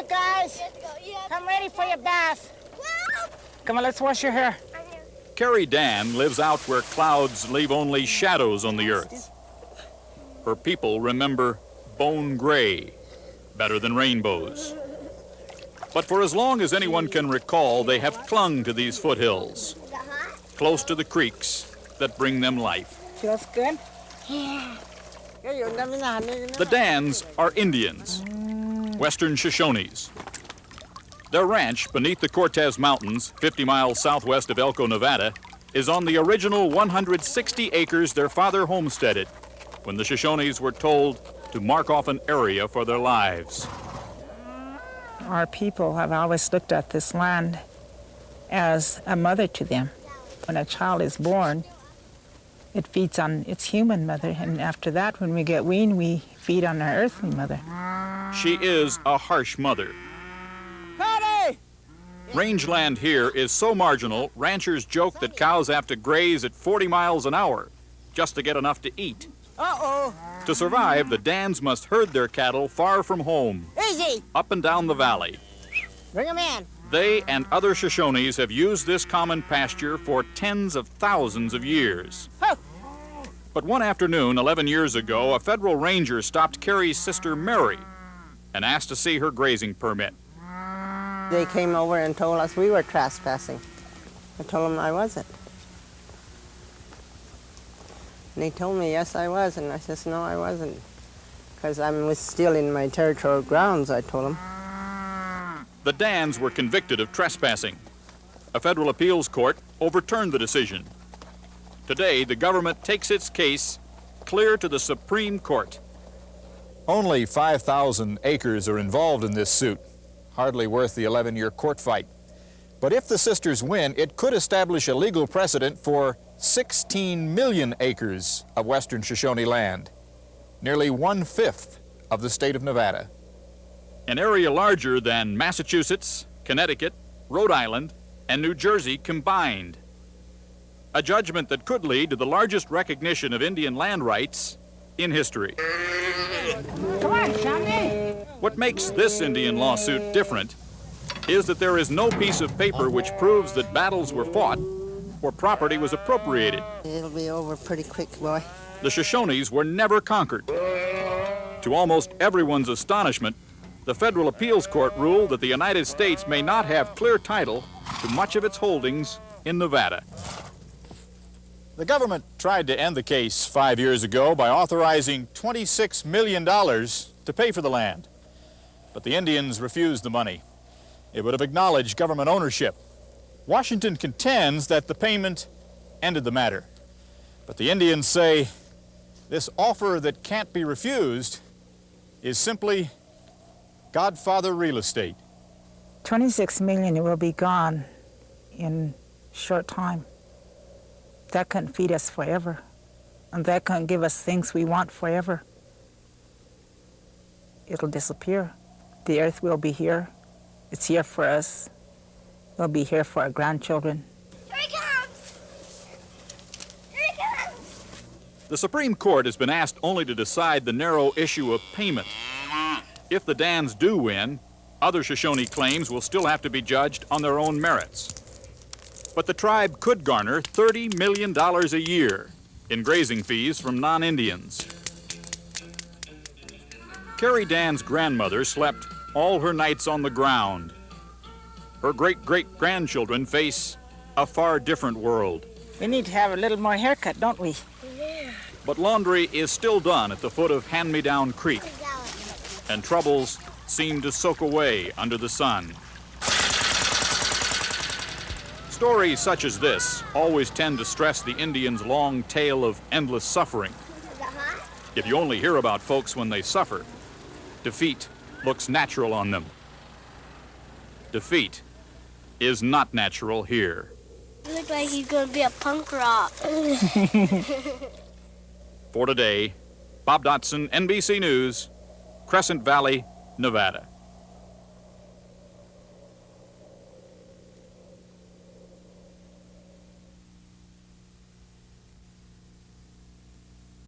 guys. Come ready for your bath. Come on, let's wash your hair. Carrie Dann lives out where clouds leave only shadows on the earth. Her people remember bone gray better than rainbows. But for as long as anyone can recall, they have clung to these foothills, close to the creeks that bring them life. Feels good? The Dans are Indians, Western Shoshones. Their ranch beneath the Cortez Mountains, 50 miles southwest of Elko, Nevada, is on the original 160 acres their father homesteaded when the Shoshones were told to mark off an area for their lives. Our people have always looked at this land as a mother to them. When a child is born, it feeds on its human mother, and after that, when we get weaned, we feed on our earthly mother. She is a harsh mother. Patty! Rangeland here is so marginal, ranchers joke that cows have to graze at 40 miles an hour just to get enough to eat. Uh-oh. To survive, the Dans must herd their cattle far from home, Easy. up and down the valley. Bring them in. They and other Shoshones have used this common pasture for tens of thousands of years. Oh. But one afternoon, 11 years ago, a federal ranger stopped Carrie's sister Mary and asked to see her grazing permit. They came over and told us we were trespassing. I told them I wasn't. And they told me, yes, I was. And I says, no, I wasn't. Because I was still in my territorial grounds, I told them. The Dans were convicted of trespassing. A federal appeals court overturned the decision. Today, the government takes its case clear to the Supreme Court. Only 5,000 acres are involved in this suit, hardly worth the 11-year court fight. But if the sisters win, it could establish a legal precedent for 16 million acres of Western Shoshone land, nearly 1/5 of the state of Nevada. An area larger than Massachusetts, Connecticut, Rhode Island, and New Jersey combined. A judgment that could lead to the largest recognition of Indian land rights in history. Come on, Johnny. What makes this Indian lawsuit different is that there is no piece of paper which proves that battles were fought or property was appropriated. It'll be over pretty quick, boy. The Shoshones were never conquered. To almost everyone's astonishment, the federal appeals court ruled that the United States may not have clear title to much of its holdings in Nevada. The government tried to end the case 5 years ago by authorizing $26 million to pay for the land. But the Indians refused the money. It would have acknowledged government ownership. Washington contends that the payment ended the matter. But the Indians say this offer that can't be refused is simply Godfather real estate. 26 million will be gone in short time. That can't feed us forever, and that can't give us things we want forever. It'll disappear. The earth will be here. It's here for us. It'll be here for our grandchildren. Here he comes! Here he comes! The Supreme Court has been asked only to decide the narrow issue of payment. If the Dans do win, other Shoshone claims will still have to be judged on their own merits. But the tribe could garner $30 million a year in grazing fees from non-Indians. Carrie Dann's grandmother slept all her nights on the ground. Her great-great-grandchildren face a far different world. We need to have a little more haircut, don't we? Yeah. But laundry is still done at the foot of Hand-Me-Down Creek, and troubles seem to soak away under the sun. Stories such as this always tend to stress the Indians' long tale of endless suffering. If you only hear about folks when they suffer, defeat looks natural on them. Defeat is not natural here. He looks like he's going to be a punk rock. For today, Bob Dotson, NBC News, Crescent Valley, Nevada.